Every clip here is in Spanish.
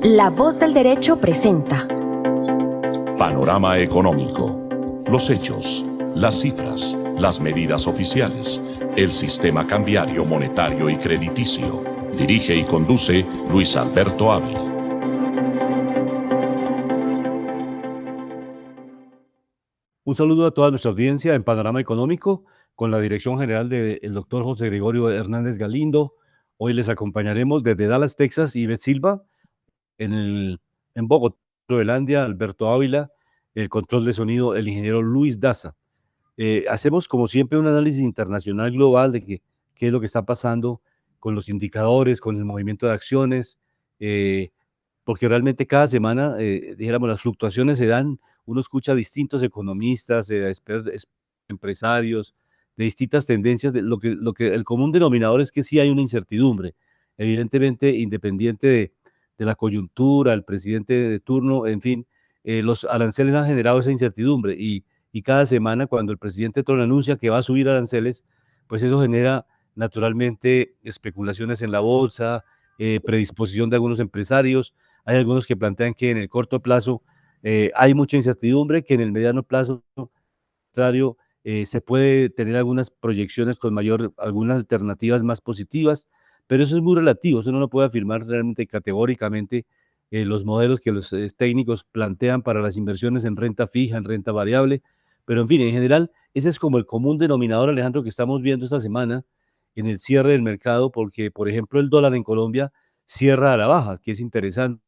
La Voz del Derecho presenta Panorama Económico. Los hechos, las cifras, las medidas oficiales, el sistema cambiario, monetario y crediticio. Dirige y conduce Luis Alberto Ávila. Un saludo a toda nuestra audiencia en Panorama Económico, con la dirección general del doctor José Gregorio Hernández Galindo. Hoy les acompañaremos desde Dallas, Texas, Ivette Silva, en Bogotá, Groenlandia, Alberto Ávila, el control de sonido, el ingeniero Luis Daza. Hacemos, como siempre, un análisis internacional global de qué es lo que está pasando con los indicadores, con el movimiento de acciones, porque realmente cada semana, dijéramos, las fluctuaciones se dan. Uno escucha a distintos economistas, empresarios, de distintas tendencias. Lo que el común denominador es que sí hay una incertidumbre, evidentemente independiente de la coyuntura, el presidente de turno, en fin, los aranceles han generado esa incertidumbre y cada semana cuando el presidente Trump anuncia que va a subir aranceles, pues eso genera naturalmente especulaciones en la bolsa, predisposición de algunos empresarios. Hay algunos que plantean que en el corto plazo hay mucha incertidumbre, que en el mediano plazo, al contrario, se puede tener algunas proyecciones con algunas alternativas más positivas, pero eso es muy relativo, eso no lo puede afirmar realmente categóricamente. Los modelos que los técnicos plantean para las inversiones en renta fija, en renta variable, pero en fin, en general, ese es como el común denominador, Alejandro, que estamos viendo esta semana en el cierre del mercado, porque, por ejemplo, el dólar en Colombia cierra a la baja, que es interesante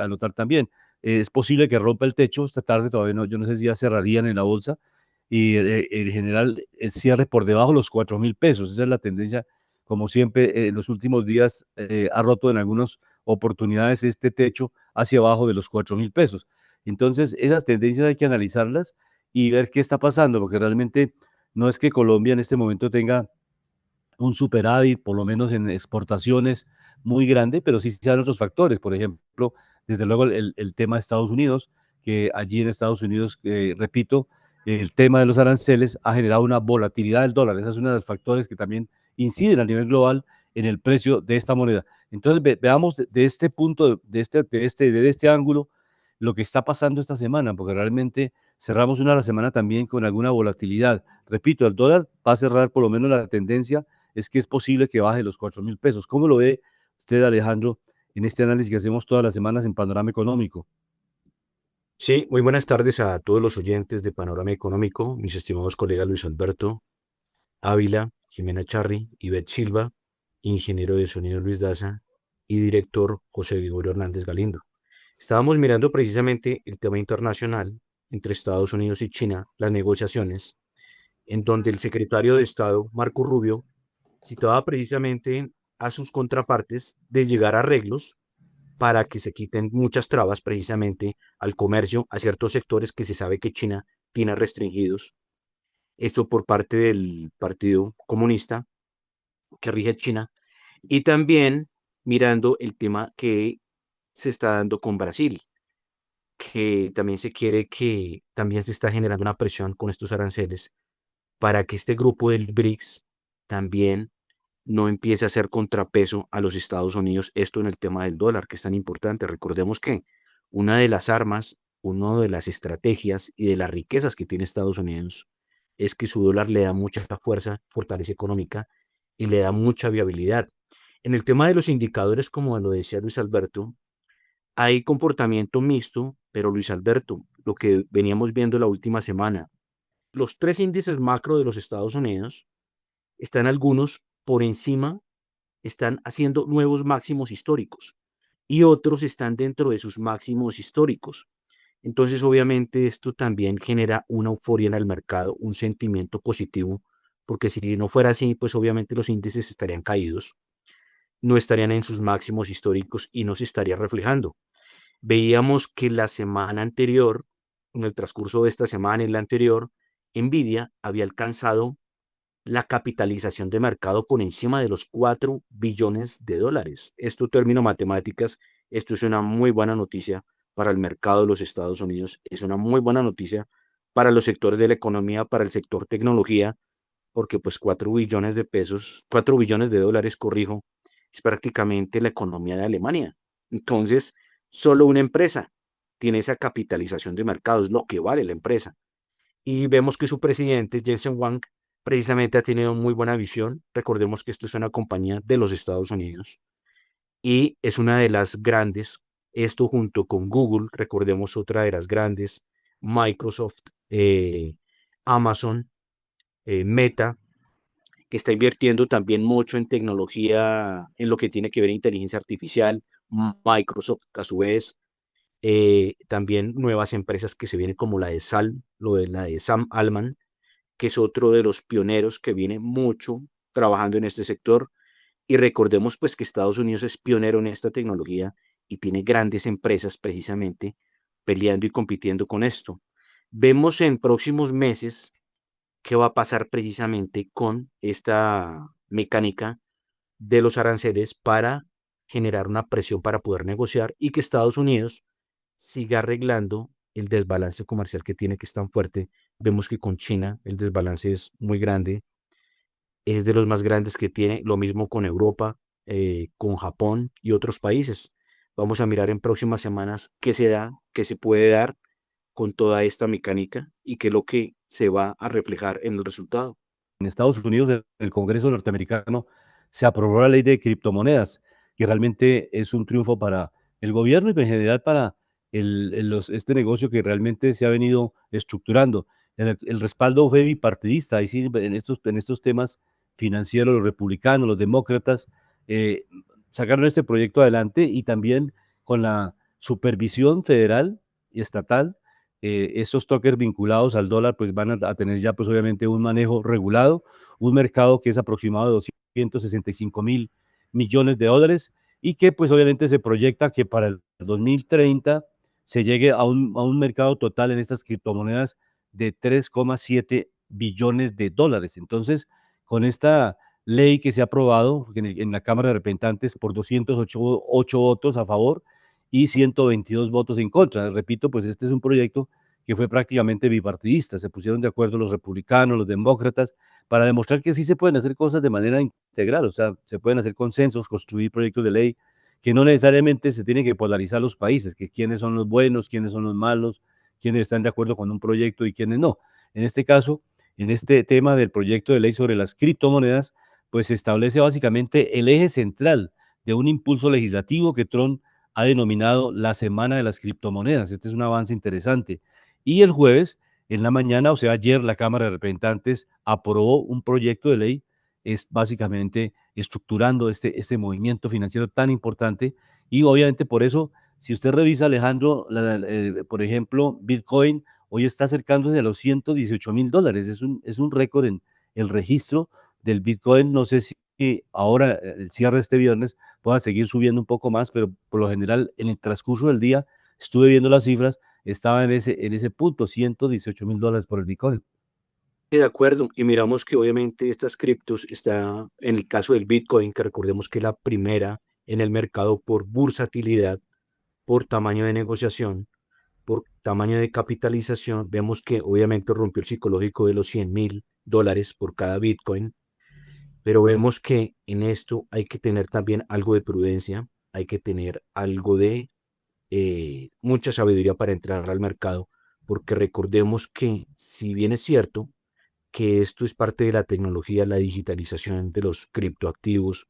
anotar también. Es posible que rompa el techo esta tarde, todavía no, yo no sé si ya cerrarían en la bolsa, y en general el cierre por debajo de los 4.000 pesos. Esa es la tendencia, como siempre, en los últimos días ha roto en algunas oportunidades este techo hacia abajo de los 4.000 pesos. Entonces, esas tendencias hay que analizarlas y ver qué está pasando, porque realmente no es que Colombia en este momento tenga un superávit, por lo menos en exportaciones, muy grande, pero sí se dan otros factores. Por ejemplo, desde luego el tema de Estados Unidos, que allí en Estados Unidos, repito, el tema de los aranceles ha generado una volatilidad del dólar. Ese es uno de los factores que también inciden a nivel global en el precio de esta moneda. Entonces, veamos de este punto, de este ángulo, lo que está pasando esta semana, porque realmente cerramos una semana también con alguna volatilidad. Repito, el dólar va a cerrar, por lo menos la tendencia es que es posible que baje los 4.000 pesos. ¿Cómo lo ve usted, Alejandro, en este análisis que hacemos todas las semanas en Panorama Económico? Sí, muy buenas tardes a todos los oyentes de Panorama Económico, mis estimados colegas Luis Alberto Ávila, Jimena Charri, Ivette Silva, ingeniero de sonido Luis Daza y director José Gregorio Hernández Galindo. Estábamos mirando precisamente el tema internacional entre Estados Unidos y China, las negociaciones, en donde el secretario de Estado, Marco Rubio, citaba precisamente a sus contrapartes de llegar a arreglos para que se quiten muchas trabas precisamente al comercio, a ciertos sectores que se sabe que China tiene restringidos. Esto por parte del Partido Comunista que rige China y también mirando el tema que se está dando con Brasil, que también se quiere que también se está generando una presión con estos aranceles para que este grupo del BRICS también no empiece a hacer contrapeso a los Estados Unidos, esto en el tema del dólar, que es tan importante. Recordemos que una de las armas, una de las estrategias y de las riquezas que tiene Estados Unidos es que su dólar le da mucha fuerza, fortaleza económica y le da mucha viabilidad. En el tema de los indicadores, como lo decía Luis Alberto, hay comportamiento mixto, pero Luis Alberto, lo que veníamos viendo la última semana, los tres índices macro de los Estados Unidos están algunos por encima, están haciendo nuevos máximos históricos y otros están dentro de sus máximos históricos. Entonces, obviamente, esto también genera una euforia en el mercado, un sentimiento positivo, porque si no fuera así, pues obviamente los índices estarían caídos, no estarían en sus máximos históricos y no se estaría reflejando. Veíamos que la semana anterior, en el transcurso de esta semana y la anterior, Nvidia había alcanzado la capitalización de mercado por encima de los 4 billones de dólares. Esto, término matemáticas, esto es una muy buena noticia para el mercado de los Estados Unidos, es una muy buena noticia para los sectores de la economía, para el sector tecnología, porque pues 4 billones de pesos, 4 billones de dólares, corrijo, es prácticamente la economía de Alemania. Entonces, Solo una empresa tiene esa capitalización de mercado, es lo que vale la empresa. Y vemos que su presidente, Jensen Huang, precisamente ha tenido muy buena visión. Recordemos que esto es una compañía de los Estados Unidos y es una de las grandes, esto junto con Google, recordemos otra de las grandes, Microsoft, Amazon, Meta, que está invirtiendo también mucho en tecnología, en lo que tiene que ver inteligencia artificial, Microsoft a su vez, también nuevas empresas que se vienen como la de la de Sam Altman, que es otro de los pioneros que viene mucho trabajando en este sector. Y recordemos pues que Estados Unidos es pionero en esta tecnología y tiene grandes empresas precisamente peleando y compitiendo con esto. Vemos en próximos meses qué va a pasar precisamente con esta mecánica de los aranceles para generar una presión para poder negociar y que Estados Unidos siga arreglando el desbalance comercial que tiene, que es tan fuerte. Vemos que con China el desbalance es muy grande, es de los más grandes que tiene, lo mismo con Europa, con Japón y otros países. Vamos a mirar en próximas semanas qué se da, qué se puede dar con toda esta mecánica y qué es lo que se va a reflejar en el resultado. En Estados Unidos, en el Congreso norteamericano, se aprobó la ley de criptomonedas, que realmente es un triunfo para el gobierno y en general para este negocio que realmente se ha venido estructurando. El respaldo fue bipartidista, ahí sí, en estos temas financieros, los republicanos, los demócratas, eh, sacaron este proyecto adelante y también con la supervisión federal y estatal estos tokens vinculados al dólar pues van a tener ya pues obviamente un manejo regulado, un mercado que es aproximado de 265.000 millones de dólares y que pues obviamente se proyecta que para el 2030 se llegue a un mercado total en estas criptomonedas de 3,7 billones de dólares. Entonces, con esta ley que se ha aprobado en la Cámara de Representantes por 208 votos a favor y 122 votos en contra. Repito, pues este es un proyecto que fue prácticamente bipartidista. Se pusieron de acuerdo los republicanos, los demócratas, para demostrar que sí se pueden hacer cosas de manera integral, o sea, se pueden hacer consensos, construir proyectos de ley, que no necesariamente se tienen que polarizar los países, que quiénes son los buenos, quiénes son los malos, quiénes están de acuerdo con un proyecto y quiénes no. En este caso, en este tema del proyecto de ley sobre las criptomonedas, pues se establece básicamente el eje central de un impulso legislativo que Trump ha denominado la Semana de las Criptomonedas. Este es un avance interesante. Y el jueves, en la mañana, o sea, ayer, la Cámara de Representantes aprobó un proyecto de ley, es básicamente estructurando este movimiento financiero tan importante. Y obviamente por eso, si usted revisa, Alejandro, por ejemplo, Bitcoin hoy está acercándose a los $118.000. Es un récord en el registro del Bitcoin. No sé si ahora, el cierre este viernes, pueda seguir subiendo un poco más, pero por lo general en el transcurso del día estuve viendo las cifras, estaba en ese punto, $118.000 por el Bitcoin. De acuerdo, y miramos que obviamente estas criptos está en el caso del Bitcoin, que recordemos que es la primera en el mercado por bursatilidad, por tamaño de negociación, por tamaño de capitalización. Vemos que obviamente rompió el psicológico de los $100.000 por cada Bitcoin, pero vemos que en esto hay que tener también algo de prudencia, hay que tener algo de mucha sabiduría para entrar al mercado, porque recordemos que si bien es cierto que esto es parte de la tecnología, la digitalización de los criptoactivos,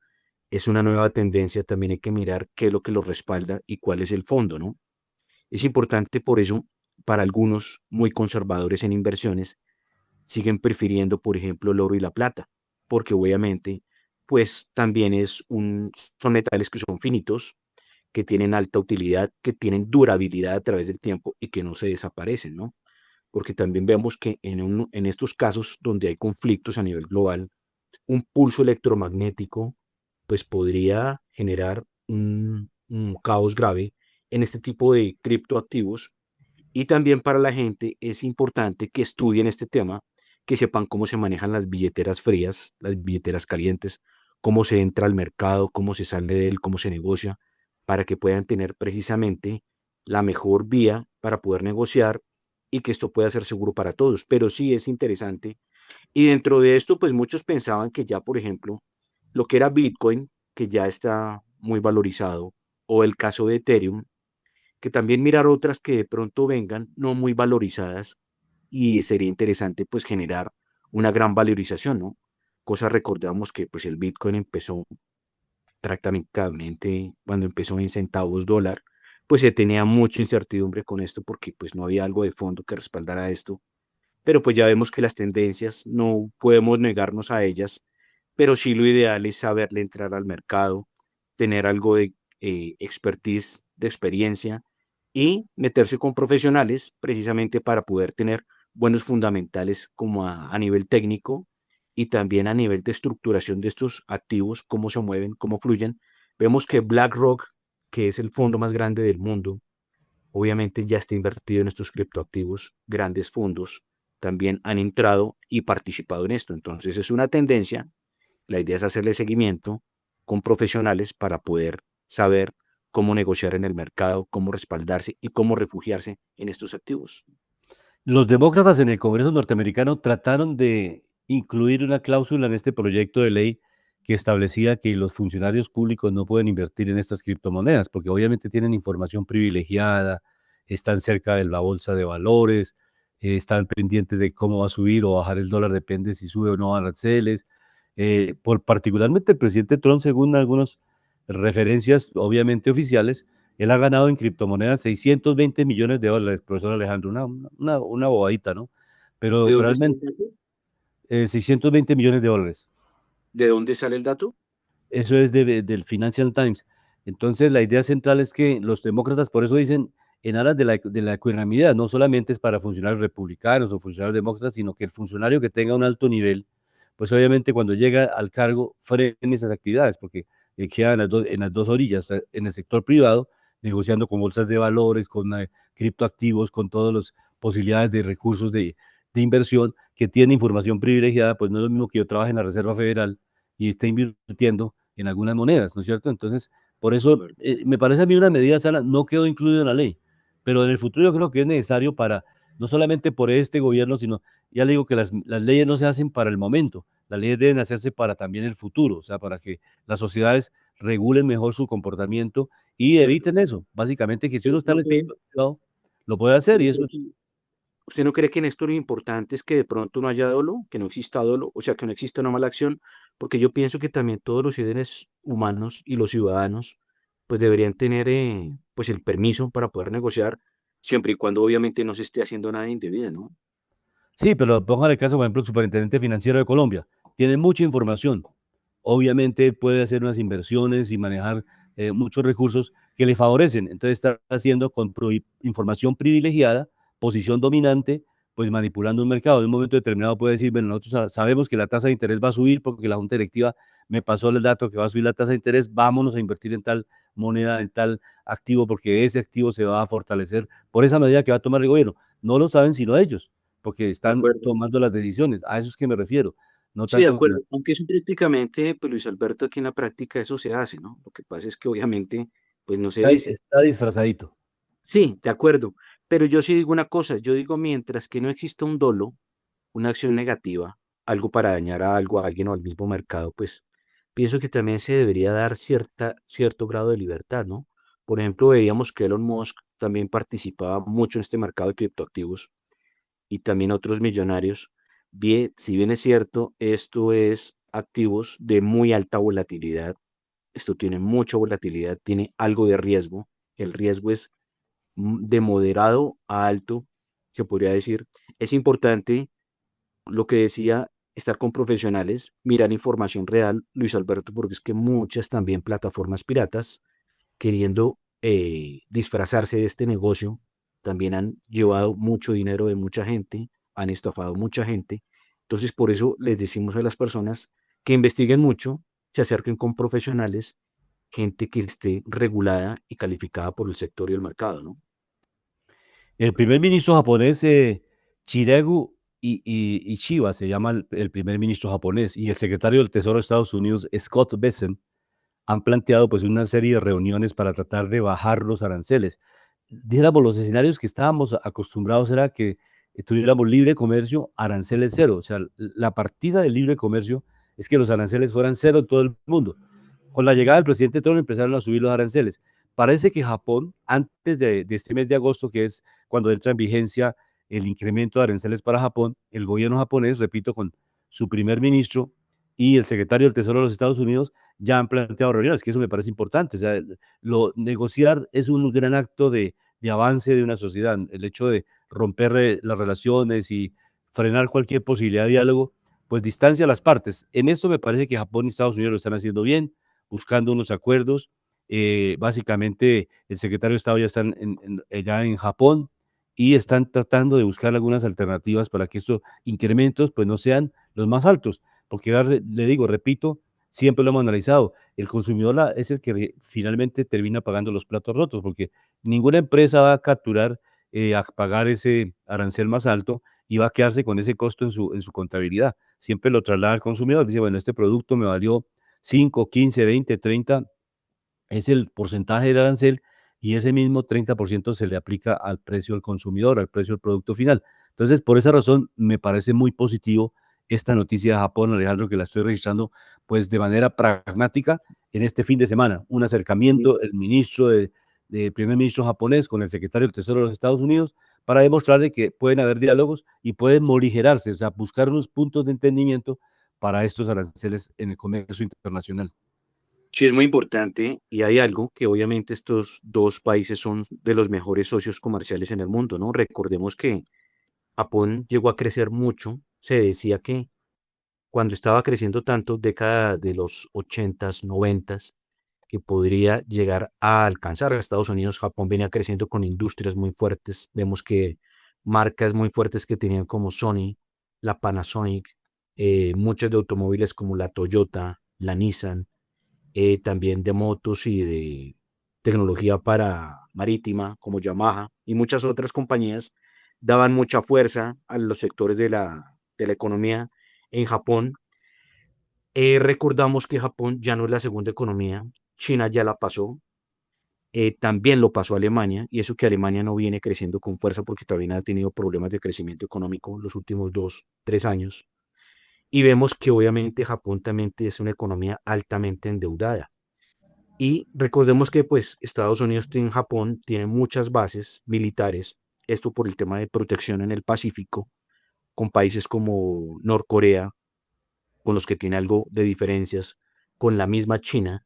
es una nueva tendencia, también hay que mirar qué es lo que lo respalda y cuál es el fondo, ¿no? Es importante por eso, para algunos muy conservadores en inversiones, siguen prefiriendo, por ejemplo, el oro y la plata, porque obviamente, pues también son metales que son finitos, que tienen alta utilidad, que tienen durabilidad a través del tiempo y que no se desaparecen, ¿no? Porque también vemos que en estos casos donde hay conflictos a nivel global, un pulso electromagnético pues podría generar un caos grave en este tipo de criptoactivos. Y también para la gente es importante que estudien este tema, que sepan cómo se manejan las billeteras frías, las billeteras calientes, cómo se entra al mercado, cómo se sale de él, cómo se negocia, para que puedan tener precisamente la mejor vía para poder negociar y que esto pueda ser seguro para todos. Pero sí es interesante. Y dentro de esto, pues muchos pensaban que ya, por ejemplo, lo que era Bitcoin, que ya está muy valorizado, o el caso de Ethereum, que también mirar otras que de pronto vengan no muy valorizadas y sería interesante pues generar una gran valorización, ¿no? Cosa recordamos que pues el Bitcoin empezó prácticamente cuando empezó en centavos dólar, pues se tenía mucha incertidumbre con esto porque pues no había algo de fondo que respaldara esto, pero pues ya vemos que las tendencias no podemos negarnos a ellas, pero sí lo ideal es saberle entrar al mercado, tener algo de expertise, de experiencia y meterse con profesionales precisamente para poder tener buenos fundamentales como a nivel técnico y también a nivel de estructuración de estos activos, cómo se mueven, cómo fluyen. Vemos que BlackRock, que es el fondo más grande del mundo, obviamente ya está invertido en estos criptoactivos, grandes fondos también han entrado y participado en esto. Entonces es una tendencia, la idea es hacerle seguimiento con profesionales para poder saber cómo negociar en el mercado, cómo respaldarse y cómo refugiarse en estos activos. Los demócratas en el Congreso norteamericano trataron de incluir una cláusula en este proyecto de ley que establecía que los funcionarios públicos no pueden invertir en estas criptomonedas, porque obviamente tienen información privilegiada, están cerca de la bolsa de valores, están pendientes de cómo va a subir o bajar el dólar, depende si sube o no aranceles. Particularmente el presidente Trump, según algunas referencias obviamente oficiales, él ha ganado en criptomonedas 620 millones de dólares, profesor Alejandro, una bobadita, ¿no? ¿De Pero dónde sale realmente el dato? 620 millones de dólares. ¿De dónde sale el dato? Eso es del Financial Times. Entonces, la idea central es que los demócratas, por eso dicen, en aras de la equidad, no solamente es para funcionarios republicanos o funcionarios demócratas, sino que el funcionario que tenga un alto nivel, pues obviamente cuando llega al cargo frene esas actividades, porque queda en las dos orillas, en el sector privado, negociando con bolsas de valores, con criptoactivos, con todas las posibilidades de recursos de inversión, que tiene información privilegiada, pues no es lo mismo que yo trabaje en la Reserva Federal y esté invirtiendo en algunas monedas, ¿no es cierto? Entonces, por eso Bueno, me parece a mí una medida sana, no quedó incluido en la ley, pero en el futuro yo creo que es necesario para, no solamente por este gobierno, sino, ya le digo que las leyes no se hacen para el momento, las leyes deben hacerse para también el futuro, o sea, para que las sociedades regulen mejor su comportamiento y claro. eviten eso. Básicamente, que si uno Pero está no retirado, cree, lo puede usted hacer no y eso. cree que ¿Usted no cree que en esto lo importante es que de pronto no haya dolo, que no exista dolo, o sea, que no exista una mala acción? Porque yo pienso que también todos los seres humanos y los ciudadanos, pues deberían tener, pues el permiso para poder negociar, siempre y cuando obviamente no se esté haciendo nada indebido, ¿no? Sí, pero póngale el caso, por ejemplo, el superintendente financiero de Colombia. Tiene mucha información. Obviamente puede hacer unas inversiones y manejar muchos recursos que le favorecen. Entonces está haciendo con información privilegiada, posición dominante, pues manipulando un mercado. En un momento determinado puede decir, bueno, nosotros sabemos que la tasa de interés va a subir porque la Junta Directiva me pasó el dato que va a subir la tasa de interés, vámonos a invertir en tal moneda, en tal activo, porque ese activo se va a fortalecer por esa medida que va a tomar el gobierno. No lo saben sino ellos porque De están acuerdo. tomando las decisiones. A eso es que me refiero. No Sí, de tanto. acuerdo. Aunque eso prácticamente, pues Luis Alberto, aquí en la práctica eso se hace, ¿no? Lo que pasa es que obviamente, pues no se dice. Está disfrazadito. Sí, de acuerdo. Pero yo sí digo una cosa, yo digo mientras que no exista un dolo, una acción negativa, algo para dañar a algo, a alguien o al mismo mercado, pues pienso que también se debería dar cierto grado de libertad, ¿no? Por ejemplo, veíamos que Elon Musk también participaba mucho en este mercado de criptoactivos y también otros millonarios. Bien, si bien es cierto, esto es activos de muy alta volatilidad, esto tiene mucha volatilidad, tiene algo de riesgo. El riesgo es de moderado a alto, se podría decir. Es importante lo que decía, estar con profesionales, mirar información real, Luis Alberto, porque es que muchas también plataformas piratas, queriendo disfrazarse de este negocio, también han llevado mucho dinero de mucha gente, han estafado mucha gente. Entonces, por eso les decimos a las personas que investiguen mucho, se acerquen con profesionales, gente que esté regulada y calificada por el sector y el mercado, ¿no? El primer ministro japonés, Chiregu Ishiba, se llama el primer ministro japonés, y el secretario del Tesoro de Estados Unidos, Scott Bessent, han planteado pues una serie de reuniones para tratar de bajar los aranceles. Dijéramos, los escenarios que estábamos acostumbrados era que tuviéramos libre comercio, aranceles cero. O sea, la partida del libre comercio es que los aranceles fueran cero en todo el mundo. Con la llegada del presidente Trump empezaron a subir los aranceles, parece que Japón, antes de este mes de agosto, que es cuando entra en vigencia el incremento de aranceles para Japón, el gobierno japonés, repito, con su primer ministro y el secretario del Tesoro de los Estados Unidos, ya han planteado reuniones, que eso me parece importante. O sea, negociar es un gran acto de avance de una sociedad. El hecho de romper las relaciones y frenar cualquier posibilidad de diálogo, pues distancia a las partes. En esto me parece que Japón y Estados Unidos lo están haciendo bien, buscando unos acuerdos. Básicamente, el secretario de Estado ya está ya en Japón y están tratando de buscar algunas alternativas para que estos incrementos pues no sean los más altos, porque le digo, repito, siempre lo hemos analizado, el consumidor es el que finalmente termina pagando los platos rotos, porque ninguna empresa va a capturar a pagar ese arancel más alto y va a quedarse con ese costo en su contabilidad. Siempre lo traslada al consumidor, dice, bueno, este producto me valió 5, 15, 20, 30, es el porcentaje del arancel y ese mismo 30% se le aplica al precio del consumidor, al precio del producto final. Entonces, por esa razón, me parece muy positivo esta noticia de Japón, Alejandro, que la estoy registrando pues de manera pragmática en este fin de semana. Un acercamiento, el primer ministro japonés con el secretario del Tesoro de los Estados Unidos para demostrarle que pueden haber diálogos y pueden morigerarse, o sea, buscar unos puntos de entendimiento para estos aranceles en el comercio internacional. Sí, es muy importante y hay algo que obviamente estos dos países son de los mejores socios comerciales en el mundo, ¿no? Recordemos que Japón llegó a crecer mucho. Se decía que cuando estaba creciendo tanto, década de los 80s, 90s, que podría llegar a alcanzar a Estados Unidos. Japón venía creciendo con industrias muy fuertes. Vemos que marcas muy fuertes que tenían como Sony, la Panasonic, muchas de automóviles como la Toyota, la Nissan, también de motos y de tecnología para marítima como Yamaha y muchas otras compañías daban mucha fuerza a los sectores de la economía en Japón. Recordamos que Japón ya no es la segunda economía, China ya la pasó, también lo pasó Alemania, y eso que Alemania no viene creciendo con fuerza porque también ha tenido problemas de crecimiento económico los últimos 2, 3 años. Y vemos que obviamente Japón también es una economía altamente endeudada. Y recordemos que pues Estados Unidos en Japón tiene muchas bases militares, esto por el tema de protección en el Pacífico, con países como Norcorea, con los que tiene algo de diferencias, con la misma China,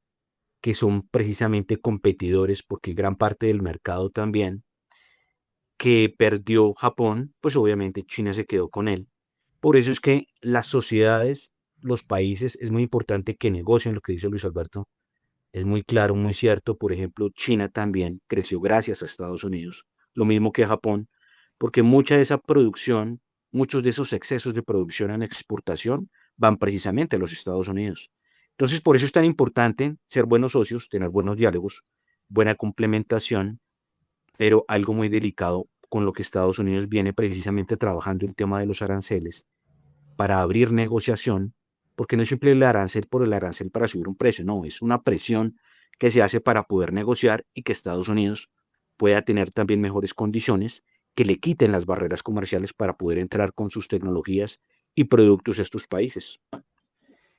que son precisamente competidores porque gran parte del mercado también que perdió Japón, pues obviamente China se quedó con él. Por eso es que las sociedades, los países, es muy importante que negocien lo que dice Luis Alberto. Es muy claro, muy cierto. Por ejemplo, China también creció gracias a Estados Unidos, lo mismo que Japón, porque mucha de esa producción, muchos de esos excesos de producción en exportación van precisamente a los Estados Unidos. Entonces, por eso es tan importante ser buenos socios, tener buenos diálogos, buena complementación, pero algo muy delicado con lo que Estados Unidos viene precisamente trabajando el tema de los aranceles para abrir negociación, porque no es simple el arancel por el arancel para subir un precio, no, es una presión que se hace para poder negociar y que Estados Unidos pueda tener también mejores condiciones, que le quiten las barreras comerciales para poder entrar con sus tecnologías y productos a estos países.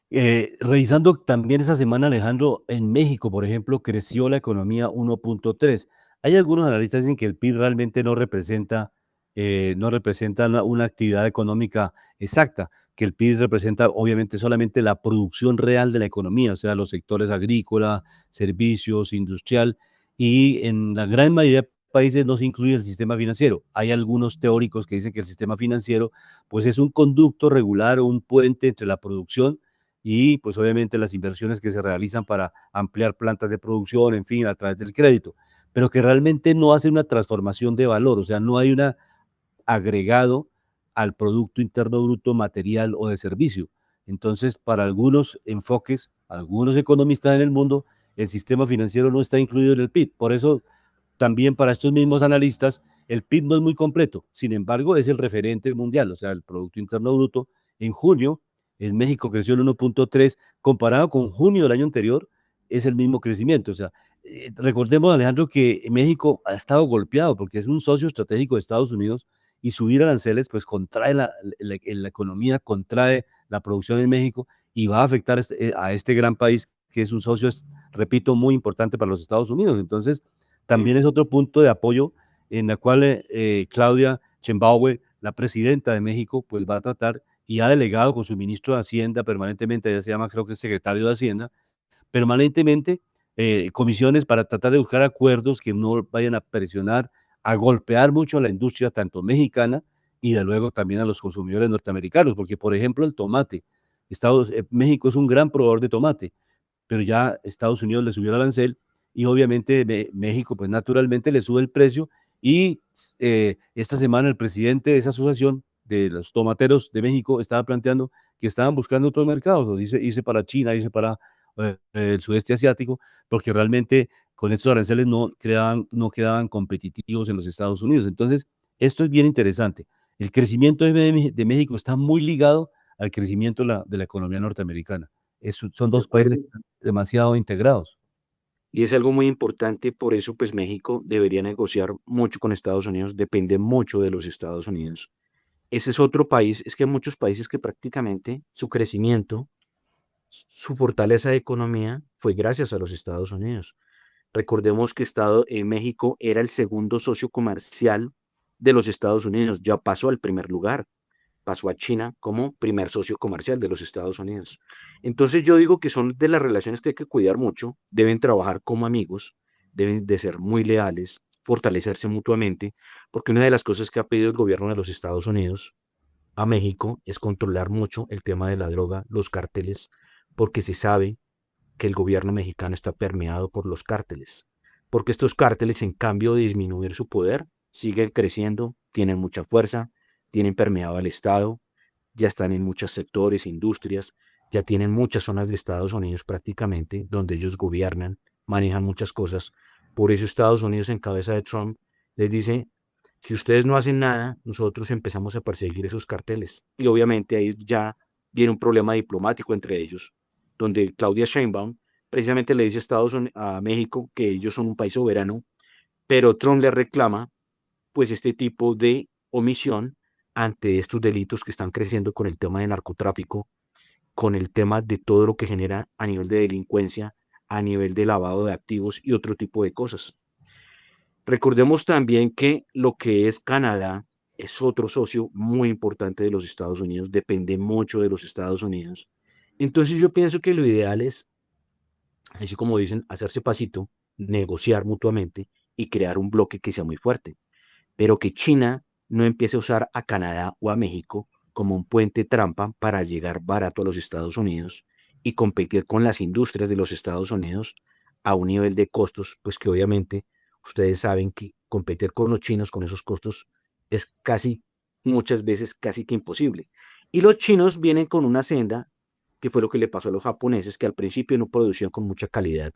Revisando también esta semana, Alejandro, en México, por ejemplo, creció la economía 1.3. Hay algunos analistas que dicen que el PIB realmente no representa una actividad económica exacta, que el PIB representa obviamente solamente la producción real de la economía, o sea, los sectores agrícola, servicios, industrial, y en la gran mayoría de países no se incluye el sistema financiero. Hay algunos teóricos que dicen que el sistema financiero pues es un conducto regular o un puente entre la producción y pues obviamente las inversiones que se realizan para ampliar plantas de producción, en fin, a través del crédito, pero que realmente no hace una transformación de valor, o sea, no hay un agregado al Producto Interno Bruto material o de servicio. Entonces, para algunos enfoques, algunos economistas en el mundo, el sistema financiero no está incluido en el PIB. Por eso también para estos mismos analistas, el PIB no es muy completo, sin embargo, es el referente mundial, o sea, el Producto Interno Bruto. En junio, en México creció el 1.3, comparado con junio del año anterior, es el mismo crecimiento. O sea, recordemos, Alejandro, que México ha estado golpeado porque es un socio estratégico de Estados Unidos y subir aranceles, pues contrae la economía, contrae la producción en México y va a afectar a este gran país que es un socio, repito, muy importante para los Estados Unidos. Entonces, también es otro punto de apoyo en la cual Claudia Sheinbaum, la presidenta de México, pues va a tratar y ha delegado con su ministro de Hacienda permanentemente, ella se llama, creo que es secretario de Hacienda, permanentemente comisiones para tratar de buscar acuerdos que no vayan a presionar, a golpear mucho a la industria, tanto mexicana y de luego también a los consumidores norteamericanos, porque por ejemplo el tomate, México es un gran proveedor de tomate, pero ya Estados Unidos le subió el arancel y obviamente México pues naturalmente le sube el precio y esta semana el presidente de esa asociación de los tomateros de México estaba planteando que estaban buscando otros mercados, o dice para China, dice para el sudeste asiático, porque realmente con estos aranceles no quedaban competitivos en los Estados Unidos. Entonces, esto es bien interesante. El crecimiento de México está muy ligado al crecimiento de la economía norteamericana. Son De dos países acuerdo. demasiado integrados. Y es algo muy importante, por eso pues México debería negociar mucho con Estados Unidos, depende mucho de los Estados Unidos. Ese es otro país, es que hay muchos países que prácticamente su crecimiento, su fortaleza de economía fue gracias a los Estados Unidos. Recordemos que México era el segundo socio comercial de los Estados Unidos, ya pasó al primer lugar, pasó a China como primer socio comercial de los Estados Unidos. Entonces yo digo que son de las relaciones que hay que cuidar mucho, deben trabajar como amigos, deben de ser muy leales, fortalecerse mutuamente, porque una de las cosas que ha pedido el gobierno de los Estados Unidos a México es controlar mucho el tema de la droga, los cárteles, porque se sabe que el gobierno mexicano está permeado por los cárteles, porque estos cárteles, en cambio de disminuir su poder, siguen creciendo, tienen mucha fuerza, tienen permeado al Estado, ya están en muchos sectores, industrias, ya tienen muchas zonas de Estados Unidos prácticamente, donde ellos gobiernan, manejan muchas cosas. Por eso Estados Unidos, en cabeza de Trump, les dice, si ustedes no hacen nada, nosotros empezamos a perseguir esos carteles. Y obviamente ahí ya viene un problema diplomático entre ellos, donde Claudia Sheinbaum precisamente le dice a México que ellos son un país soberano, pero Trump le reclama pues este tipo de omisión ante estos delitos que están creciendo con el tema de narcotráfico, con el tema de todo lo que genera a nivel de delincuencia, a nivel de lavado de activos y otro tipo de cosas. Recordemos también que lo que es Canadá es otro socio muy importante de los Estados Unidos, depende mucho de los Estados Unidos. Entonces yo pienso que lo ideal es, así como dicen, hacerse pasito, negociar mutuamente y crear un bloque que sea muy fuerte, pero que China no empiece a usar a Canadá o a México como un puente trampa para llegar barato a los Estados Unidos y competir con las industrias de los Estados Unidos a un nivel de costos, pues que obviamente ustedes saben que competir con los chinos con esos costos es casi, muchas veces casi que imposible. Y los chinos vienen con una senda, que fue lo que le pasó a los japoneses, que al principio no producían con mucha calidad.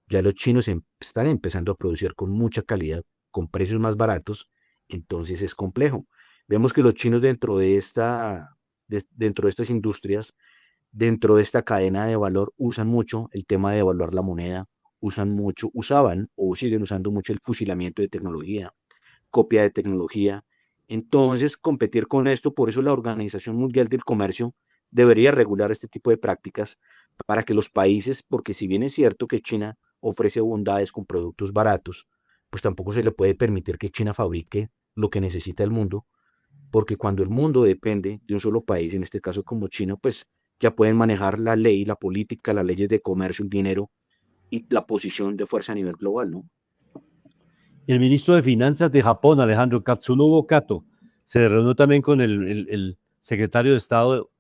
Ya los chinos están empezando a producir con mucha calidad, con precios más baratos, entonces es complejo. Vemos que los chinos dentro de estas industrias, dentro de esta cadena de valor, usan mucho el tema de evaluar la moneda, usaban o siguen usando mucho el fusilamiento de tecnología, copia de tecnología. Entonces, competir con esto, por eso la Organización Mundial del Comercio debería regular este tipo de prácticas para que los países, porque si bien es cierto que China ofrece bondades con productos baratos, pues tampoco se le puede permitir que China fabrique lo que necesita el mundo, porque cuando el mundo depende de un solo país, en este caso como China, pues ya pueden manejar la ley, la política, las leyes de comercio, el dinero y la posición de fuerza a nivel global, ¿no? El ministro de Finanzas de Japón, Alejandro Katsunobu Kato, se reunió también con el secretario de Estado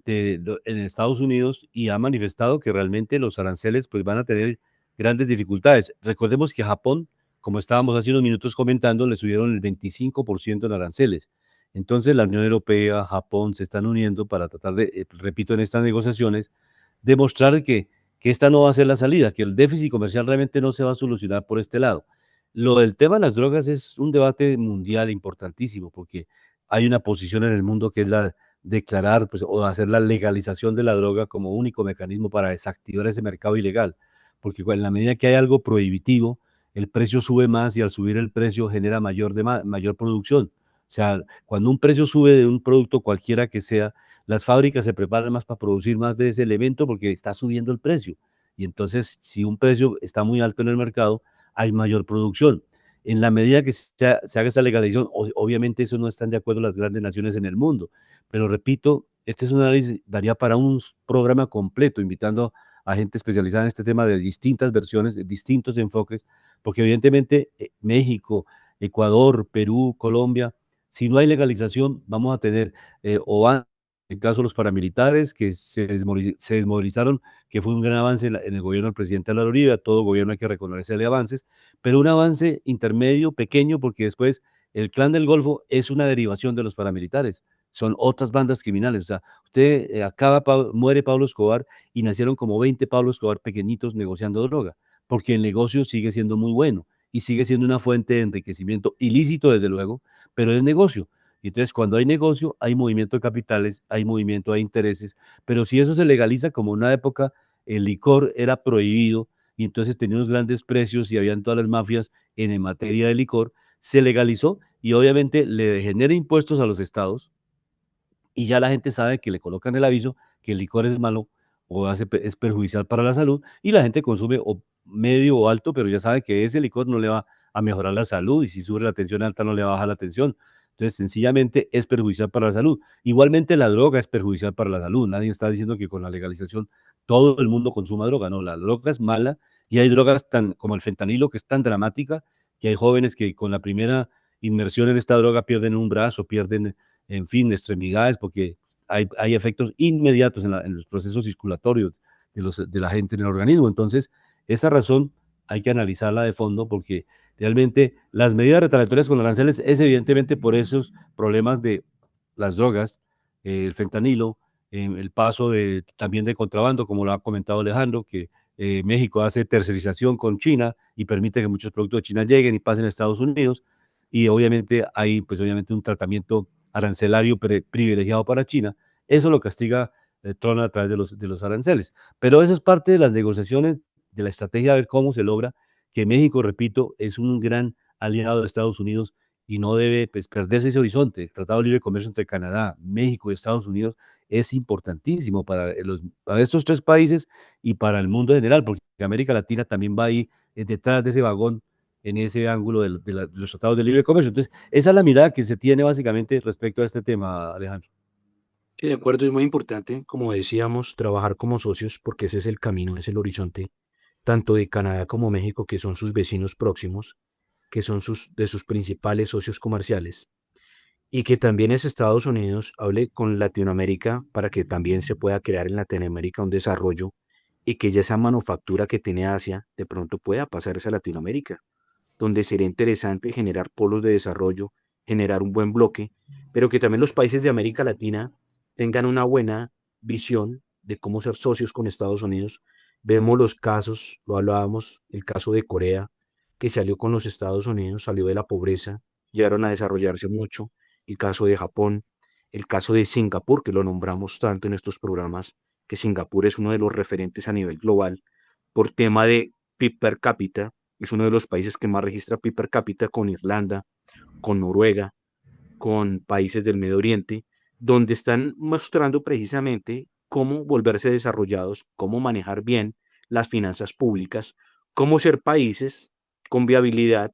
en Estados Unidos y ha manifestado que realmente los aranceles pues, van a tener grandes dificultades. Recordemos que Japón, como estábamos hace unos minutos comentando, le subieron el 25% en aranceles. Entonces la Unión Europea, Japón se están uniendo para tratar de, repito, en estas negociaciones, demostrar que esta no va a ser la salida, que el déficit comercial realmente no se va a solucionar por este lado. Lo del tema de las drogas es un debate mundial importantísimo porque hay una posición en el mundo que es la declarar pues, o hacer la legalización de la droga como único mecanismo para desactivar ese mercado ilegal, porque en la medida que hay algo prohibitivo, el precio sube más y al subir el precio genera mayor producción. O sea, cuando un precio sube de un producto cualquiera que sea, las fábricas se preparan más para producir más de ese elemento porque está subiendo el precio. Y entonces, si un precio está muy alto en el mercado, hay mayor producción. En la medida que se haga esta legalización, obviamente eso no están de acuerdo las grandes naciones en el mundo, pero repito, este es un análisis, daría para un programa completo, invitando a gente especializada en este tema de distintas versiones, de distintos enfoques, porque evidentemente México, Ecuador, Perú, Colombia, si no hay legalización, vamos a tener, en caso de los paramilitares que se desmovilizaron, que fue un gran avance en el gobierno del presidente Álvaro Uribe, a todo gobierno hay que reconocerle avances, pero un avance intermedio, pequeño, porque después el Clan del Golfo es una derivación de los paramilitares, son otras bandas criminales, o sea, usted muere Pablo Escobar y nacieron como 20 Pablo Escobar pequeñitos negociando droga, porque el negocio sigue siendo muy bueno y sigue siendo una fuente de enriquecimiento ilícito, desde luego, pero es negocio. Y entonces, cuando hay negocio, hay movimiento de capitales, hay movimiento de intereses, pero si eso se legaliza, como en una época el licor era prohibido y entonces tenía unos grandes precios y habían todas las mafias en materia de licor, se legalizó y obviamente le genera impuestos a los estados y ya la gente sabe que le colocan el aviso que el licor es malo o es perjudicial para la salud y la gente consume o medio o alto, pero ya sabe que ese licor no le va a mejorar la salud y si sube la tensión alta no le va a bajar la tensión. Entonces, sencillamente es perjudicial para la salud. Igualmente, la droga es perjudicial para la salud. Nadie está diciendo que con la legalización todo el mundo consuma droga. No, la droga es mala y hay drogas como el fentanilo, que es tan dramática, que hay jóvenes que con la primera inmersión en esta droga pierden un brazo, pierden, en fin, extremidades, porque hay efectos inmediatos en los procesos circulatorios de la gente en el organismo. Entonces, esa razón hay que analizarla de fondo porque realmente las medidas retaliatorias con aranceles es evidentemente por esos problemas de las drogas, el fentanilo, el paso también de contrabando, como lo ha comentado Alejandro, que México hace tercerización con China y permite que muchos productos de China lleguen y pasen a Estados Unidos, y obviamente hay pues obviamente un tratamiento arancelario privilegiado para China. Eso lo castiga Trump a través de los aranceles. Pero eso es parte de las negociaciones, de la estrategia, de ver cómo se logra que México, repito, es un gran aliado de Estados Unidos y no debe pues, perderse ese horizonte. El Tratado de Libre Comercio entre Canadá, México y Estados Unidos es importantísimo para estos tres países y para el mundo en general, porque América Latina también va ahí detrás de ese vagón, en ese ángulo de los tratados de libre comercio. Entonces, esa es la mirada que se tiene básicamente respecto a este tema, Alejandro. Sí, de acuerdo, es muy importante, como decíamos, trabajar como socios porque ese es el camino, es el horizonte, tanto de Canadá como México, que son sus vecinos próximos, que son de sus principales socios comerciales, y que también es Estados Unidos hable con Latinoamérica para que también se pueda crear en Latinoamérica un desarrollo y que ya esa manufactura que tiene Asia de pronto pueda pasarse a Latinoamérica, donde sería interesante generar polos de desarrollo, generar un buen bloque, pero que también los países de América Latina tengan una buena visión de cómo ser socios con Estados Unidos. Vemos los casos, lo hablábamos, el caso de Corea, que salió con los Estados Unidos, salió de la pobreza, llegaron a desarrollarse mucho, el caso de Japón, el caso de Singapur, que lo nombramos tanto en estos programas, que Singapur es uno de los referentes a nivel global por tema de PIB per cápita, es uno de los países que más registra PIB per cápita con Irlanda, con Noruega, con países del Medio Oriente, donde están mostrando precisamente cómo volverse desarrollados, cómo manejar bien las finanzas públicas, cómo ser países con viabilidad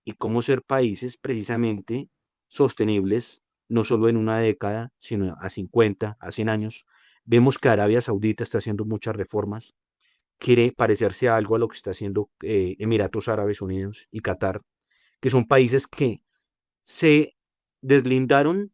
y cómo ser países precisamente sostenibles, no solo en una década, sino a 50, a 100 años. Vemos que Arabia Saudita está haciendo muchas reformas, quiere parecerse a algo a lo que está haciendo Emiratos Árabes Unidos y Qatar, que son países que se deslindaron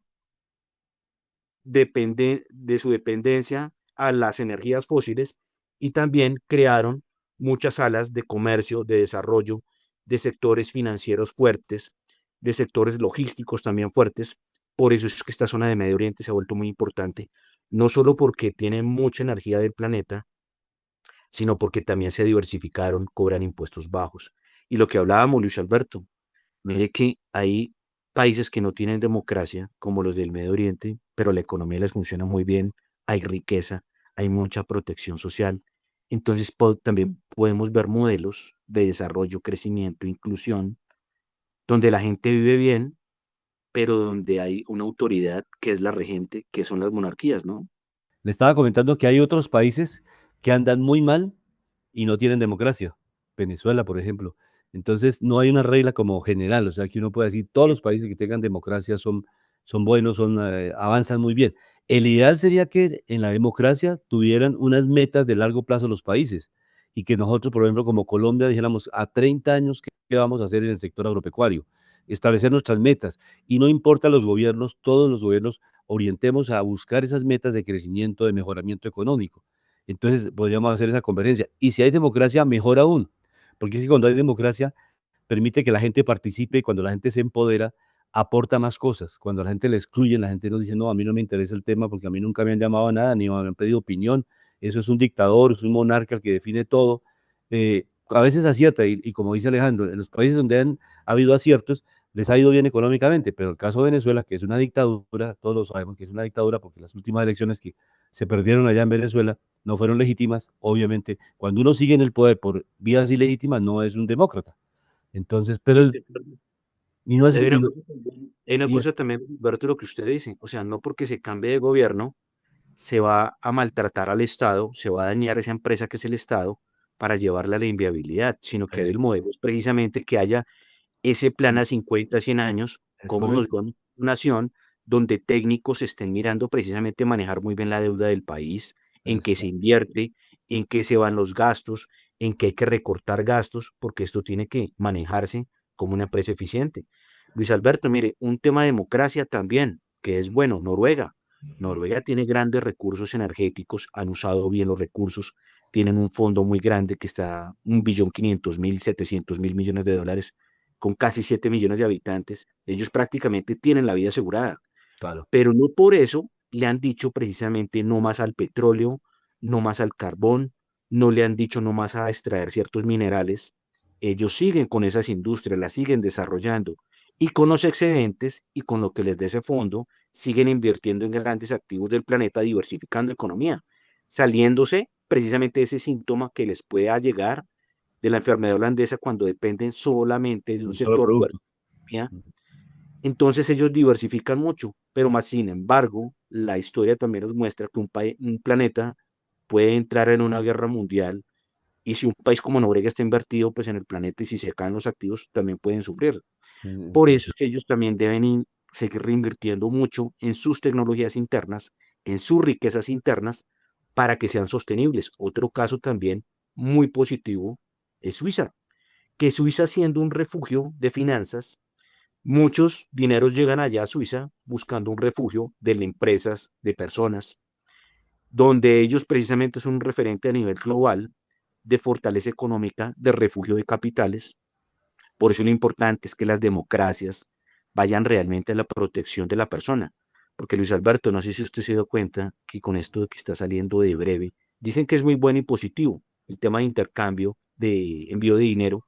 de su dependencia a las energías fósiles y también crearon muchas salas de comercio, de desarrollo, de sectores financieros fuertes, de sectores logísticos también fuertes. Por eso es que esta zona de Medio Oriente se ha vuelto muy importante, no solo porque tiene mucha energía del planeta, sino porque también se diversificaron, cobran impuestos bajos. Y lo que hablábamos, Luis Alberto, mire que hay países que no tienen democracia, como los del Medio Oriente, pero la economía les funciona muy bien, hay riqueza, hay mucha protección social. Entonces también podemos ver modelos de desarrollo, crecimiento, inclusión, donde la gente vive bien, pero donde hay una autoridad que es la regente, que son las monarquías, ¿no? Le estaba comentando que hay otros países que andan muy mal y no tienen democracia. Venezuela, por ejemplo. Entonces, no hay una regla como general, o sea, que uno pueda decir todos los países que tengan democracia son buenos, avanzan muy bien. El ideal sería que en la democracia tuvieran unas metas de largo plazo los países y que nosotros, por ejemplo, como Colombia, dijéramos a 30 años qué vamos a hacer en el sector agropecuario, establecer nuestras metas y no importa los gobiernos, todos los gobiernos orientemos a buscar esas metas de crecimiento, de mejoramiento económico. Entonces, podríamos hacer esa convergencia. Y si hay democracia, mejor aún, porque es que cuando hay democracia, permite que la gente participe y cuando la gente se empodera, aporta más cosas. Cuando a la gente le excluyen, la gente no dice, no, a mí no me interesa el tema porque a mí nunca me han llamado a nada, ni me han pedido opinión. Eso es un dictador, es un monarca el que define todo. A veces acierta y como dice Alejandro, en los países donde han habido aciertos, les ha ido bien económicamente, pero el caso de Venezuela, que es una dictadura, todos lo sabemos que es una dictadura porque las últimas elecciones que se perdieron allá en Venezuela no fueron legítimas, obviamente, cuando uno sigue en el poder por vías ilegítimas no es un demócrata. Entonces, y no es, Hay una y no- cosa también, hay una y- cosa también, Humberto, lo que usted dice, o sea, no porque se cambie de gobierno, se va a maltratar al Estado, se va a dañar esa empresa que es el Estado para llevarla a la inviabilidad, sino que el es, modelo es precisamente que haya ese plan a 50, 100 años, es cómo nos correcto. vemos una nación donde técnicos estén mirando precisamente manejar muy bien la deuda del país, en qué se Exacto. invierte, en qué se van los gastos, en qué hay que recortar gastos, porque esto tiene que manejarse como una empresa eficiente. Luis Alberto, mire, un tema de democracia también, que es bueno, Noruega. Noruega tiene grandes recursos energéticos, han usado bien los recursos, tienen un fondo muy grande que está 1.500.000.000, 700.000 millones de dólares con casi 7 millones de habitantes, ellos prácticamente tienen la vida asegurada, Claro. pero no por eso le han dicho precisamente no más al petróleo, no más al carbón, no le han dicho no más a extraer ciertos minerales. Ellos siguen con esas industrias, las siguen desarrollando y con los excedentes y con lo que les dé ese fondo, siguen invirtiendo en grandes activos del planeta, diversificando economía, saliéndose precisamente de ese síntoma que les pueda llegar de la enfermedad holandesa cuando dependen solamente de un Un solo sector fuerte. producto. Entonces ellos diversifican mucho, pero más sin embargo, la historia también nos muestra que un planeta puede entrar en una guerra mundial y si un país como Noruega está invertido pues en el planeta y si se caen los activos también pueden sufrir. Por eso es que ellos también deben seguir reinvirtiendo mucho en sus tecnologías internas, en sus riquezas internas, para que sean sostenibles. Otro caso también muy positivo es Suiza, que Suiza siendo un refugio de finanzas, muchos dineros llegan allá a Suiza buscando un refugio de empresas, de personas, donde ellos precisamente son un referente a nivel global de fortaleza económica, de refugio de capitales. Por eso lo importante es que las democracias vayan realmente a la protección de la persona. Porque Luis Alberto, no sé si usted se dio cuenta que con esto que está saliendo de breve, dicen que es muy bueno y positivo el tema de intercambio, de envío de dinero,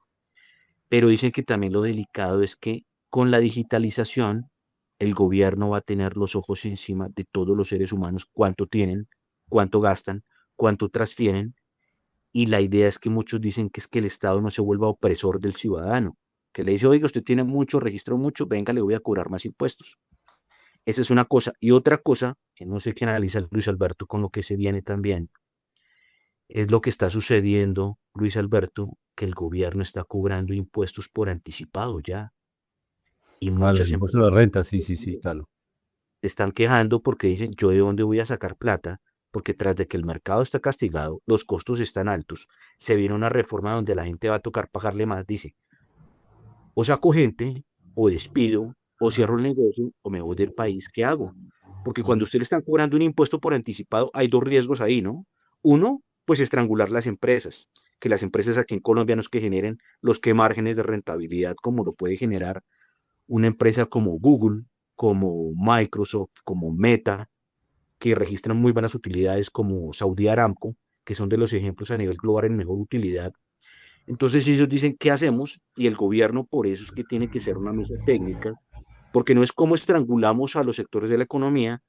pero dicen que también lo delicado es que con la digitalización el gobierno va a tener los ojos encima de todos los seres humanos, cuánto tienen, cuánto gastan, cuánto transfieren, y la idea es que muchos dicen que es que el Estado no se vuelva opresor del ciudadano, que le dice, oiga, usted tiene mucho, registró mucho, venga, le voy a cobrar más impuestos. Esa es una cosa. Y otra cosa, que no sé qué analiza Luis Alberto con lo que se viene también, es lo que está sucediendo, Luis Alberto, que el gobierno está cobrando impuestos por anticipado ya. Y Claro, el muchas impuesto a empresas la renta, sí, sí, sí, claro. se están quejando porque dicen, yo de dónde voy a sacar plata, porque tras de que el mercado está castigado, los costos están altos, se viene una reforma donde la gente va a tocar pagarle más, dice, o saco gente, o despido, o cierro el negocio, o me voy del país, ¿qué hago? Porque cuando Ujú. usted le están cobrando un impuesto por anticipado, hay dos riesgos ahí, ¿no? Uno, pues estrangular las empresas, que las empresas aquí en Colombia no es que generen los que márgenes de rentabilidad como lo puede generar una empresa como Google, como Microsoft, como Meta, que registran muy buenas utilidades como Saudi Aramco, que son de los ejemplos a nivel global en mejor utilidad. Entonces ellos dicen, ¿qué hacemos? Y el gobierno por eso es que tiene que ser una mesa técnica, porque no es como estrangulamos a los sectores de la economía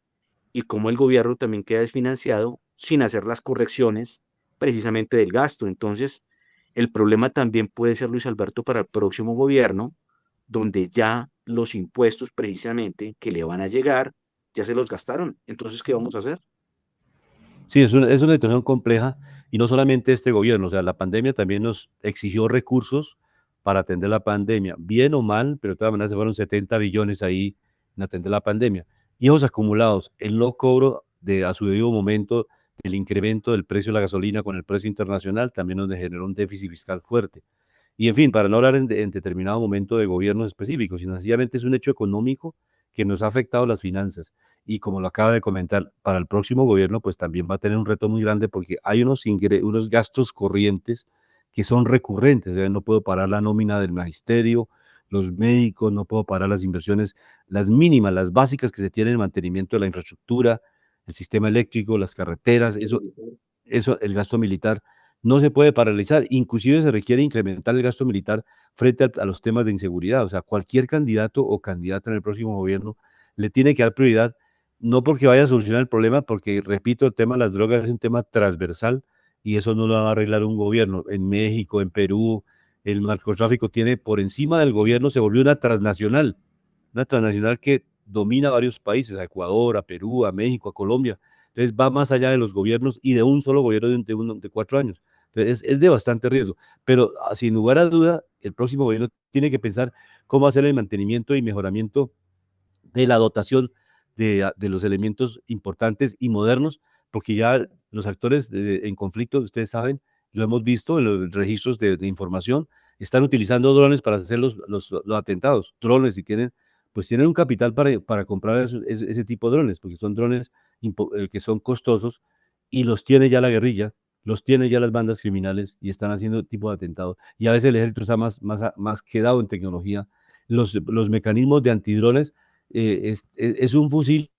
y cómo el gobierno también queda desfinanciado sin hacer las correcciones precisamente del gasto. Entonces, el problema también puede ser, Luis Alberto, para el próximo gobierno, donde ya los impuestos precisamente que le van a llegar, ya se los gastaron. Entonces, ¿qué vamos a hacer? Sí, es una situación compleja y no solamente este gobierno, o sea, la pandemia también nos exigió recursos para atender la pandemia, bien o mal, pero de todas maneras se fueron 70 billones ahí en atender la pandemia. Y esos acumulados, el no cobro a su debido momento del incremento del precio de la gasolina con el precio internacional también nos generó un déficit fiscal fuerte. Y en fin, para no hablar en determinado momento de gobiernos específicos, sino sencillamente es un hecho económico que nos ha afectado las finanzas. Y como lo acaba de comentar, para el próximo gobierno, pues también va a tener un reto muy grande porque hay unos gastos corrientes que son recurrentes. No puedo parar la nómina del magisterio, los médicos, no puedo parar las inversiones, las mínimas, las básicas que se tienen en mantenimiento de la infraestructura, el sistema eléctrico, las carreteras, eso, el gasto militar no se puede paralizar, inclusive se requiere incrementar el gasto militar frente a los temas de inseguridad. O sea, cualquier candidato o candidata en el próximo gobierno le tiene que dar prioridad, no porque vaya a solucionar el problema, porque, repito, el tema de las drogas es un tema transversal y eso no lo va a arreglar un gobierno. En México, en Perú, el narcotráfico tiene por encima del gobierno, se volvió una transnacional que domina varios países, a Ecuador, a Perú, a México, a Colombia. Entonces va más allá de los gobiernos y de un solo gobierno de 4 años. Entonces es de bastante riesgo. Pero sin lugar a duda, el próximo gobierno tiene que pensar cómo hacer el mantenimiento y mejoramiento de la dotación de los elementos importantes y modernos, porque ya los actores en conflicto, ustedes saben, lo hemos visto en los registros de información, están utilizando drones para hacer los atentados. Drones, y pues tienen un capital para comprar ese tipo de drones, porque son drones que son costosos y los tiene ya la guerrilla, los tiene ya las bandas criminales y están haciendo tipo de atentados. Y a veces el ejército está más quedado en tecnología. Los mecanismos de antidrones es un fusil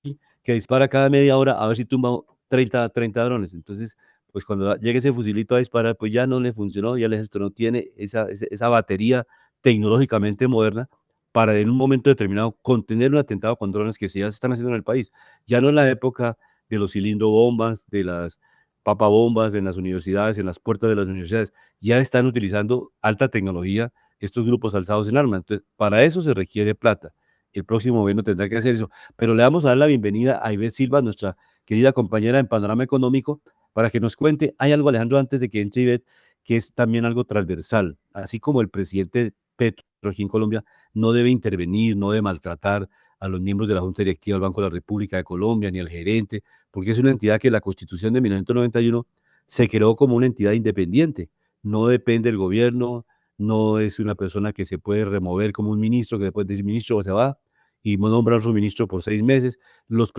que dispara cada media hora a ver si tumba 30 drones. Entonces, pues cuando llegue ese fusilito a disparar, pues ya no le funcionó, ya el ejército no tiene esa batería tecnológicamente moderna para en un momento determinado contener un atentado con drones que ya se están haciendo en el país. Ya no es la época de los cilindro bombas, de las papabombas en las universidades, en las puertas de las universidades. Ya están utilizando alta tecnología estos grupos alzados en armas. Entonces, para eso se requiere plata. El próximo gobierno tendrá que hacer eso. Pero le vamos a dar la bienvenida a Ivette Silva, nuestra querida compañera en Panorama Económico, para que nos cuente. Hay algo, Alejandro, antes de que entre Ivette, que es también algo transversal. Así como el presidente Petro aquí en Colombia no debe intervenir, no debe maltratar a los miembros de la Junta Directiva del Banco de la República de Colombia, ni al gerente, porque es una entidad que la Constitución de 1991 se creó como una entidad independiente. No depende del gobierno, no es una persona que se puede remover como un ministro, que después de ese ministro se va y nombra a su ministro por 6 meses. Los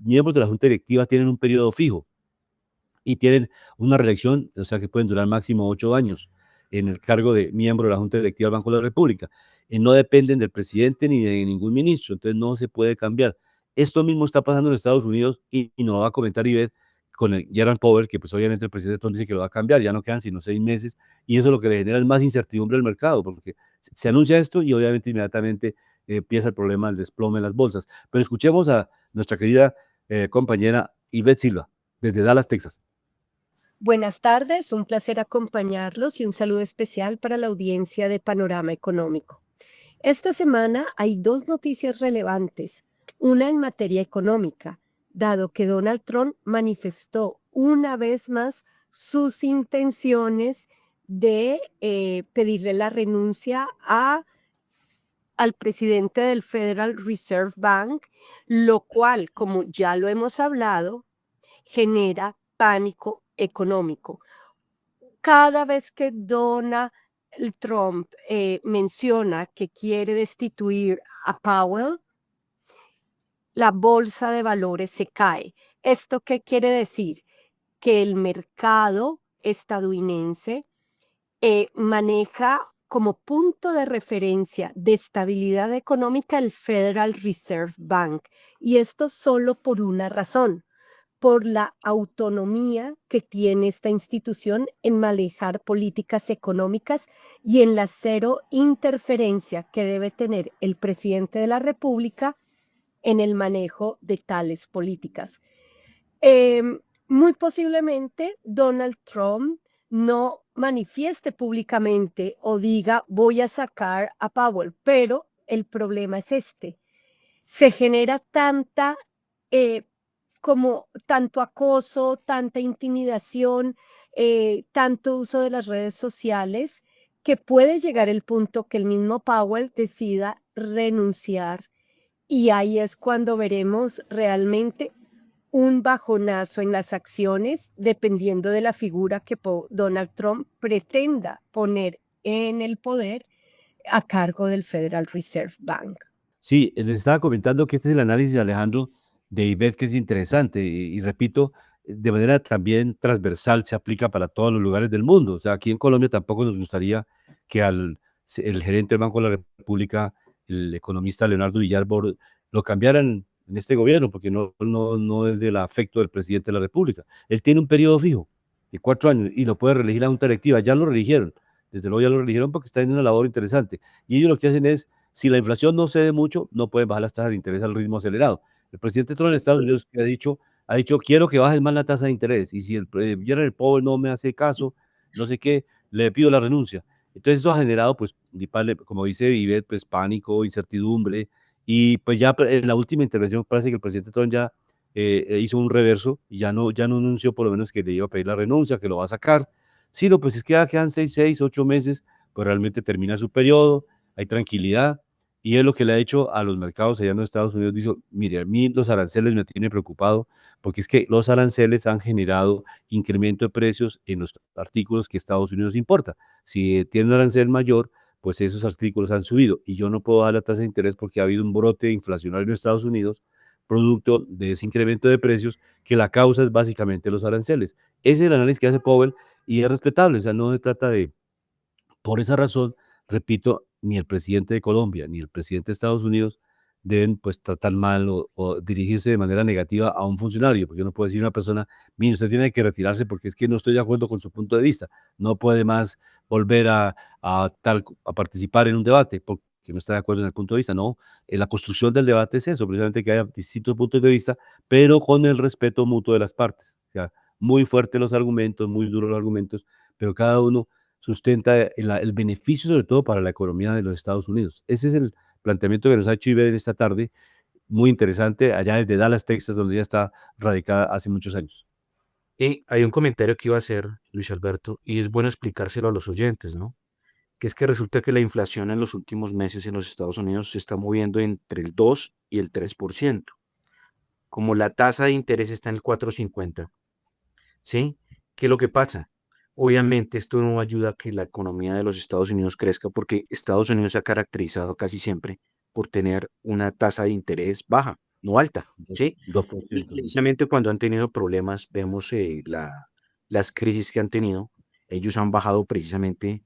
miembros de la Junta Directiva tienen un periodo fijo y tienen una reelección, o sea que pueden durar máximo 8 años en el cargo de miembro de la Junta Directiva del Banco de la República. No dependen del presidente ni de ningún ministro, entonces no se puede cambiar. Esto mismo está pasando en Estados Unidos y nos lo va a comentar Ivette con el Jerome Powell, que pues obviamente el presidente Trump dice que lo va a cambiar, ya no quedan sino 6 meses, y eso lo que le genera es más incertidumbre al mercado, porque se anuncia esto y obviamente inmediatamente empieza el problema del desplome en las bolsas. Pero escuchemos a nuestra querida compañera Ivette Silva, desde Dallas, Texas. Buenas tardes, un placer acompañarlos y un saludo especial para la audiencia de Panorama Económico. Esta semana hay dos noticias relevantes, una en materia económica, dado que Donald Trump manifestó una vez más sus intenciones de pedirle la renuncia al presidente del Federal Reserve Bank, lo cual, como ya lo hemos hablado, genera pánico económico. Cada vez que Donald Trump menciona que quiere destituir a Powell, la bolsa de valores se cae. ¿Esto qué quiere decir? Que el mercado estadounidense maneja como punto de referencia de estabilidad económica el Federal Reserve Bank. Y esto solo por una razón, por la autonomía que tiene esta institución en manejar políticas económicas y en la cero interferencia que debe tener el presidente de la República en el manejo de tales políticas. Muy posiblemente Donald Trump no manifieste públicamente o diga voy a sacar a Powell, pero el problema es este. Se genera tanta como tanto acoso, tanta intimidación, tanto uso de las redes sociales, que puede llegar el punto que el mismo Powell decida renunciar y ahí es cuando veremos realmente un bajonazo en las acciones, dependiendo de la figura que Donald Trump pretenda poner en el poder a cargo del Federal Reserve Bank. Sí, les estaba comentando que este es el análisis, Alejandro, de IBET, que es interesante y repito, de manera también transversal se aplica para todos los lugares del mundo. O sea, aquí en Colombia tampoco nos gustaría que el gerente del Banco de la República, el economista Leonardo Villalba, lo cambiaran en este gobierno, porque no es del afecto del presidente de la República. Él tiene un periodo fijo de 4 años y lo puede reelegir la Junta Directiva. Ya lo reeligieron, desde luego ya lo reeligieron porque está haciendo una labor interesante. Y ellos lo que hacen es, si la inflación no cede mucho, no pueden bajar las tasas de interés al ritmo acelerado. El presidente Trump de Estados Unidos que ha dicho, quiero que bajes más la tasa de interés, y si el Jerome Powell no me hace caso, no sé qué, le pido la renuncia. Entonces eso ha generado, pues, como dice Vivet, pues pánico, incertidumbre, y pues ya en la última intervención parece que el presidente Trump ya hizo un reverso y ya no anunció por lo menos que le iba a pedir la renuncia, que lo va a sacar, sino pues es que ya quedan 6, 8 meses, pues realmente termina su periodo, hay tranquilidad, y es lo que le ha hecho a los mercados allá en los Estados Unidos. Dice, mire, a mí los aranceles me tienen preocupado, porque es que los aranceles han generado incremento de precios en los artículos que Estados Unidos importa. Si tiene un arancel mayor, pues esos artículos han subido, y yo no puedo dar la tasa de interés porque ha habido un brote inflacionario en Estados Unidos, producto de ese incremento de precios, que la causa es básicamente los aranceles. Ese es el análisis que hace Powell, y es respetable. O sea, no se trata de, por esa razón, repito, ni el presidente de Colombia ni el presidente de Estados Unidos deben, pues, tratar mal o dirigirse de manera negativa a un funcionario, porque no puede decir a una persona, mire, usted tiene que retirarse porque es que no estoy de acuerdo con su punto de vista, no puede más volver a participar en un debate porque no está de acuerdo en el punto de vista. No, la construcción del debate es eso, precisamente que haya distintos puntos de vista, pero con el respeto mutuo de las partes. O sea, muy fuertes los argumentos, muy duros los argumentos, pero cada uno sustenta el beneficio, sobre todo para la economía de los Estados Unidos. Ese es el planteamiento que nos ha hecho Iber esta tarde, muy interesante, allá desde Dallas, Texas, donde ella está radicada hace muchos años. Y hay un comentario que iba a hacer Luis Alberto, y es bueno explicárselo a los oyentes, ¿no? Que es que resulta que la inflación en los últimos meses en los Estados Unidos se está moviendo entre el 2 y el 3%. Como la tasa de interés está en el 4,50, ¿sí? ¿Qué es lo que pasa? Obviamente esto no ayuda a que la economía de los Estados Unidos crezca, porque Estados Unidos se ha caracterizado casi siempre por tener una tasa de interés baja, no alta, ¿sí? Pues 2%. precisamente cuando han tenido problemas, vemos las crisis que han tenido, ellos han bajado precisamente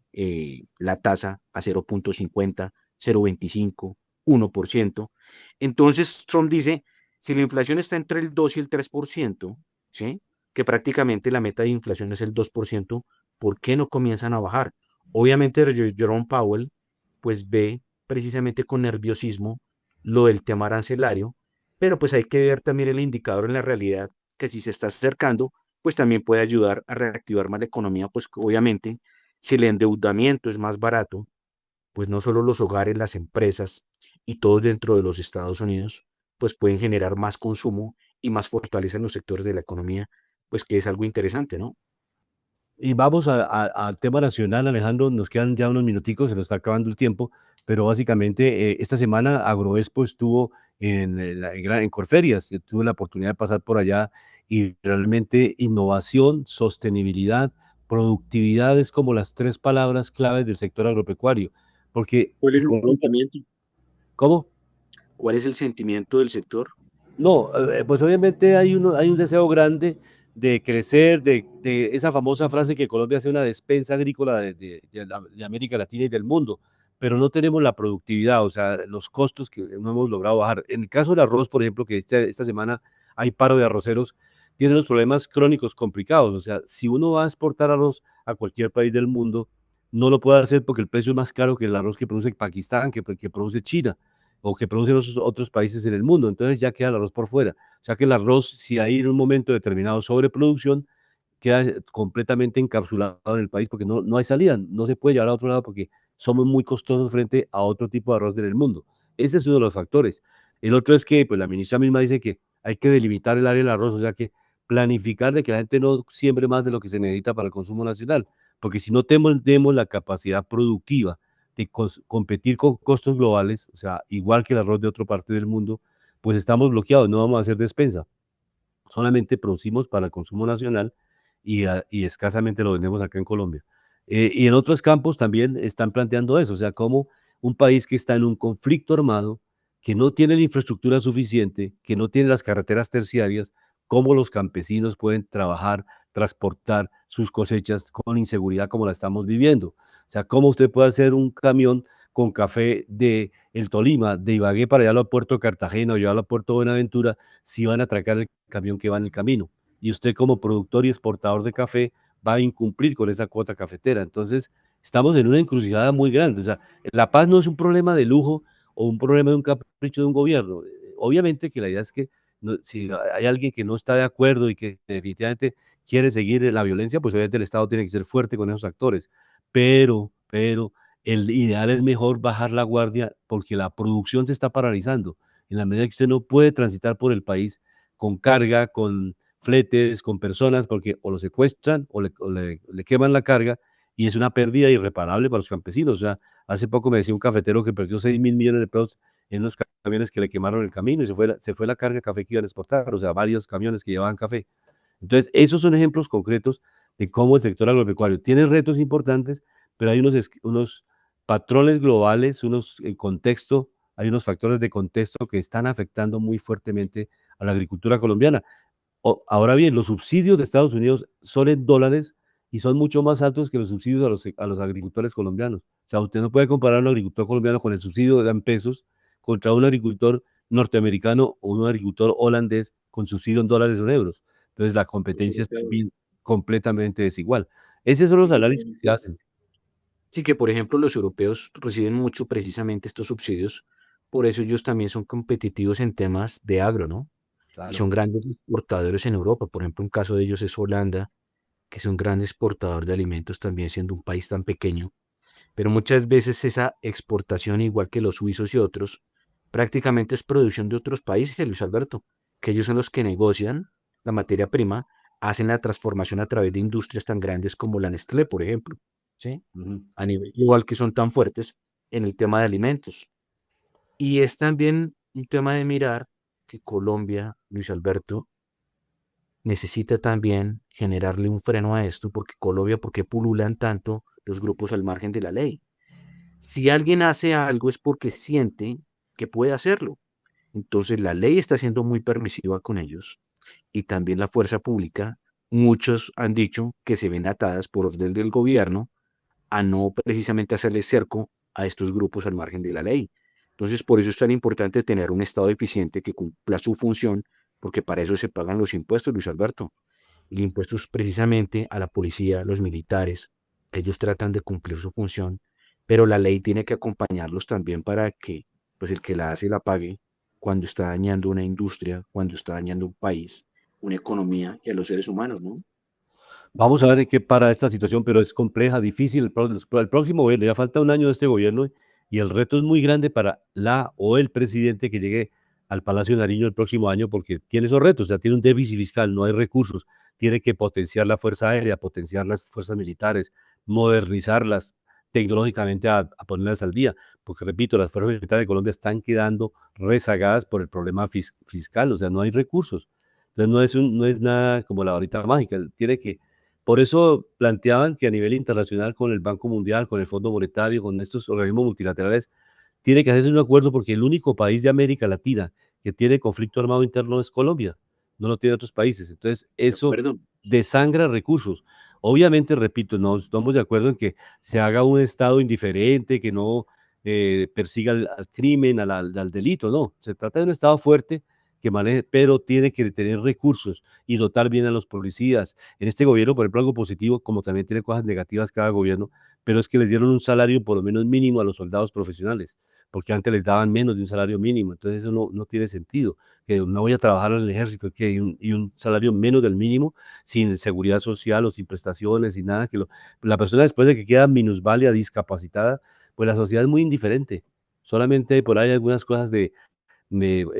la tasa a 0,50, 0,25, 1%. Entonces Trump dice, si la inflación está entre el 2 y el 3%, ¿sí? Que prácticamente la meta de inflación es el 2%, ¿por qué no comienzan a bajar? Obviamente Jerome Powell pues ve precisamente con nerviosismo lo del tema arancelario, pero pues hay que ver también el indicador en la realidad, que si se está acercando, pues también puede ayudar a reactivar más la economía, pues obviamente si el endeudamiento es más barato, pues no solo los hogares, las empresas y todos dentro de los Estados Unidos, pues pueden generar más consumo y más fortaleza en los sectores de la economía, pues que es algo interesante, ¿no? Y vamos al tema nacional, Alejandro, nos quedan ya unos minuticos, se nos está acabando el tiempo, pero básicamente esta semana Agroexpo estuvo en Corferias. Yo tuve la oportunidad de pasar por allá, y realmente innovación, sostenibilidad, productividad es como las tres palabras claves del sector agropecuario, porque ¿Cuál es el Colombia, sentimiento? ¿cómo? ¿Cuál es el sentimiento del sector? No, pues obviamente hay un deseo grande de crecer, de esa famosa frase que Colombia sea una despensa agrícola de América Latina y del mundo, pero no tenemos la productividad, o sea, los costos que no hemos logrado bajar. En el caso del arroz, por ejemplo, que esta semana hay paro de arroceros, tiene unos problemas crónicos complicados. O sea, si uno va a exportar arroz a cualquier país del mundo, no lo puede hacer porque el precio es más caro que el arroz que produce Pakistán, que produce China o que producen los otros países en el mundo. Entonces ya queda el arroz por fuera. O sea que el arroz, si hay en un momento determinado sobreproducción, queda completamente encapsulado en el país porque no hay salida, no se puede llevar a otro lado porque somos muy costosos frente a otro tipo de arroz en el mundo. Ese es uno de los factores. El otro es que pues, la ministra misma dice que hay que delimitar el área del arroz, o sea que planificar de que la gente no siembre más de lo que se necesita para el consumo nacional, porque si no tenemos la capacidad productiva de competir con costos globales, o sea, igual que el arroz de otra parte del mundo, pues estamos bloqueados, no vamos a hacer despensa. Solamente producimos para el consumo nacional y escasamente lo vendemos acá en Colombia. Y en otros campos también están planteando eso, o sea, como un país que está en un conflicto armado, que no tiene la infraestructura suficiente, que no tiene las carreteras terciarias, cómo los campesinos pueden trabajar, transportar sus cosechas con inseguridad como la estamos viviendo. O sea, cómo usted puede hacer un camión con café de el Tolima, de Ibagué para llevarlo a Puerto Cartagena o llevarlo a Puerto Buenaventura, si van a atracar el camión que va en el camino. Y usted como productor y exportador de café va a incumplir con esa cuota cafetera. Entonces, estamos en una encrucijada muy grande. O sea, la paz no es un problema de lujo o un problema de un capricho de un gobierno. Obviamente que la idea es que si hay alguien que no está de acuerdo y que definitivamente quiere seguir la violencia, pues obviamente el Estado tiene que ser fuerte con esos actores. Pero el ideal es mejor bajar la guardia porque la producción se está paralizando. En la medida que usted no puede transitar por el país con carga, con fletes, con personas, porque o lo secuestran o le queman la carga y es una pérdida irreparable para los campesinos. O sea, hace poco me decía un cafetero que perdió 6.000 millones de pesos en unos camiones que le quemaron el camino y se fue la carga de café que iban a exportar, o sea, varios camiones que llevaban café. Entonces, esos son ejemplos concretos de cómo el sector agropecuario tiene retos importantes, pero hay unos patrones globales, hay unos factores de contexto que están afectando muy fuertemente a la agricultura colombiana. Ahora bien, los subsidios de Estados Unidos son en dólares y son mucho más altos que los subsidios a los agricultores colombianos. O sea, usted no puede comparar a un agricultor colombiano con el subsidio de en pesos contra un agricultor norteamericano o un agricultor holandés con subsidio en dólares o en euros. Entonces, la competencia es también completamente desigual. Esos son los Sí, análisis que se hacen. sí, que por ejemplo los europeos reciben mucho precisamente estos subsidios, por eso ellos también son competitivos en temas de agro, ¿no? Y Claro. son grandes exportadores en Europa. Por ejemplo, un caso de ellos es Holanda, que es un gran exportador de alimentos también siendo un país tan pequeño. Pero muchas veces esa exportación, igual que los suizos y otros, prácticamente es producción de otros países, Luis Alberto, que ellos son los que negocian la materia prima, hacen la transformación a través de industrias tan grandes como la Nestlé, por ejemplo, ¿sí? Ujú. A nivel igual que son tan fuertes en el tema de alimentos. Y es también un tema de mirar que Colombia, Luis Alberto, necesita también generarle un freno a esto, porque Colombia, ¿por qué pululan tanto los grupos al margen de la ley? Si alguien hace algo es porque siente que puede hacerlo. Entonces la ley está siendo muy permisiva con ellos y también la fuerza pública. Muchos han dicho que se ven atadas por orden del gobierno a no precisamente hacerle cerco a estos grupos al margen de la ley. Entonces, por eso es tan importante tener un Estado eficiente que cumpla su función, porque para eso se pagan los impuestos, Luis Alberto. El impuesto es precisamente a la policía, los militares, que ellos tratan de cumplir su función, pero la ley tiene que acompañarlos también para que pues el que la hace la pague cuando está dañando una industria, cuando está dañando un país, una economía y a los seres humanos, ¿no? Vamos a ver en qué para esta situación, pero es compleja, difícil. El próximo gobierno, ya falta un año de este gobierno y el reto es muy grande para la o el presidente que llegue al Palacio de Nariño el próximo año porque tiene esos retos, o sea, tiene un déficit fiscal, no hay recursos, tiene que potenciar la Fuerza Aérea, potenciar las fuerzas militares, modernizarlas tecnológicamente a ponerlas al día, porque repito, las fuerzas militares de Colombia están quedando rezagadas por el problema fiscal, o sea, no hay recursos. Entonces no es nada como la varita mágica, tiene que por eso planteaban que a nivel internacional con el Banco Mundial, con el Fondo Monetario, con estos organismos multilaterales, tiene que hacerse un acuerdo porque el único país de América Latina que tiene conflicto armado interno es Colombia, no lo tiene otros países. Entonces, De eso acuerdo. desangra recursos. Obviamente, repito, no estamos de acuerdo en que se haga un Estado indiferente, que no persiga al crimen, al delito, no. Se trata de un Estado fuerte que maneje, pero tiene que tener recursos y dotar bien a los policías. En este gobierno, por ejemplo, algo positivo, como también tiene cosas negativas cada gobierno, pero es que les dieron un salario por lo menos mínimo a los soldados profesionales, porque antes les daban menos de un salario mínimo, entonces eso no tiene sentido, que no voy a trabajar en el ejército que y un salario menos del mínimo, sin seguridad social o sin prestaciones, sin nada, la persona después de que queda minusválida, discapacitada, pues la sociedad es muy indiferente, solamente por ahí algunas cosas de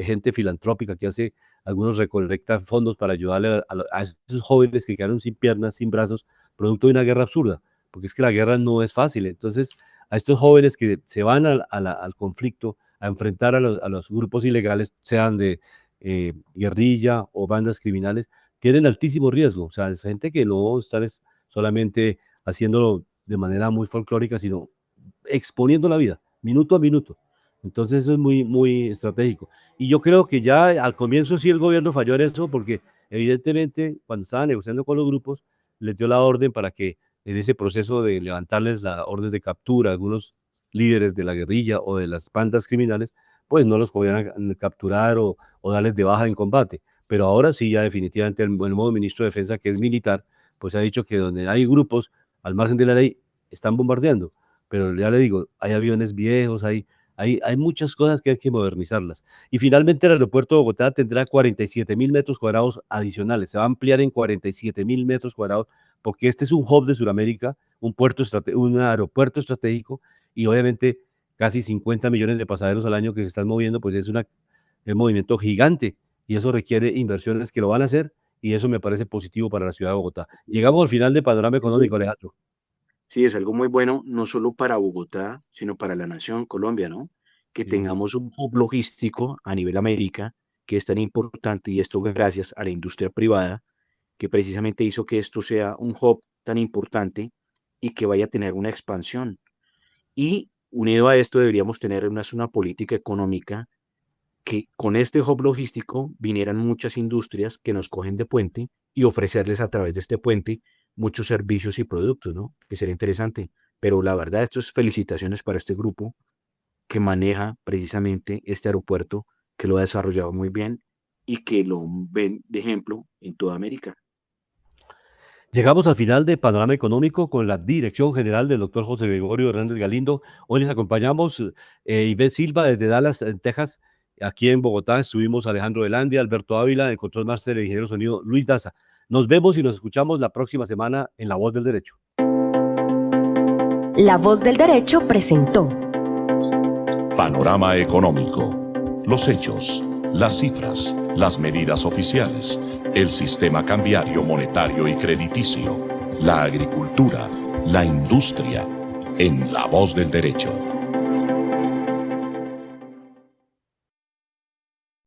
gente filantrópica que hace algunos recolectan fondos para ayudarle a esos jóvenes que quedaron sin piernas, sin brazos, producto de una guerra absurda, porque es que la guerra no es fácil. Entonces, a estos jóvenes que se van al conflicto, a enfrentar a los grupos ilegales, sean de guerrilla o bandas criminales, tienen altísimo riesgo. O sea, es gente que no está solamente haciéndolo de manera muy folclórica, sino exponiendo la vida, minuto a minuto. Entonces eso es muy, muy estratégico. Y yo creo que ya al comienzo sí el gobierno falló en eso, porque evidentemente cuando estaba negociando con los grupos, les dio la orden para que en ese proceso de levantarles la orden de captura a algunos líderes de la guerrilla o de las bandas criminales, pues no los podían capturar o darles de baja en combate. Pero ahora sí, ya definitivamente el nuevo ministro de Defensa, que es militar, pues ha dicho que donde hay grupos al margen de la ley, están bombardeando. Pero ya le digo, hay aviones viejos, hay muchas cosas que hay que modernizarlas. Y finalmente el aeropuerto de Bogotá tendrá 47.000 metros cuadrados adicionales. Se va a ampliar en 47.000 metros cuadrados porque este es un hub de Sudamérica, un aeropuerto estratégico y obviamente casi 50 millones de pasajeros al año que se están moviendo, pues es un movimiento gigante y eso requiere inversiones que lo van a hacer y eso me parece positivo para la ciudad de Bogotá. Llegamos al final del panorama económico, Alejandro. Sí, es algo muy bueno, no solo para Bogotá, sino para la nación Colombia, ¿no? Que Sí. tengamos un hub logístico a nivel América, que es tan importante, y esto gracias a la industria privada, que precisamente hizo que esto sea un hub tan importante y que vaya a tener una expansión. Y unido a esto deberíamos tener una política económica que con este hub logístico vinieran muchas industrias que nos cogen de puente y ofrecerles a través de este puente muchos servicios y productos, ¿no? Que sería interesante. Pero la verdad, esto es felicitaciones para este grupo que maneja precisamente este aeropuerto, que lo ha desarrollado muy bien y que lo ven de ejemplo en toda América. Llegamos al final de Panorama Económico con la dirección general del doctor José Gregorio Hernández Galindo. Hoy les acompañamos Ivette Silva desde Dallas, en Texas. Aquí en Bogotá estuvimos Alejandro Velandia, Alberto Ávila, el control máster, el ingeniero sonido Luis Daza. Nos vemos y nos escuchamos la próxima semana en La Voz del Derecho. La Voz del Derecho presentó Panorama Económico. Los hechos, las cifras, las medidas oficiales, el sistema cambiario, monetario y crediticio, la agricultura, la industria, en La Voz del Derecho.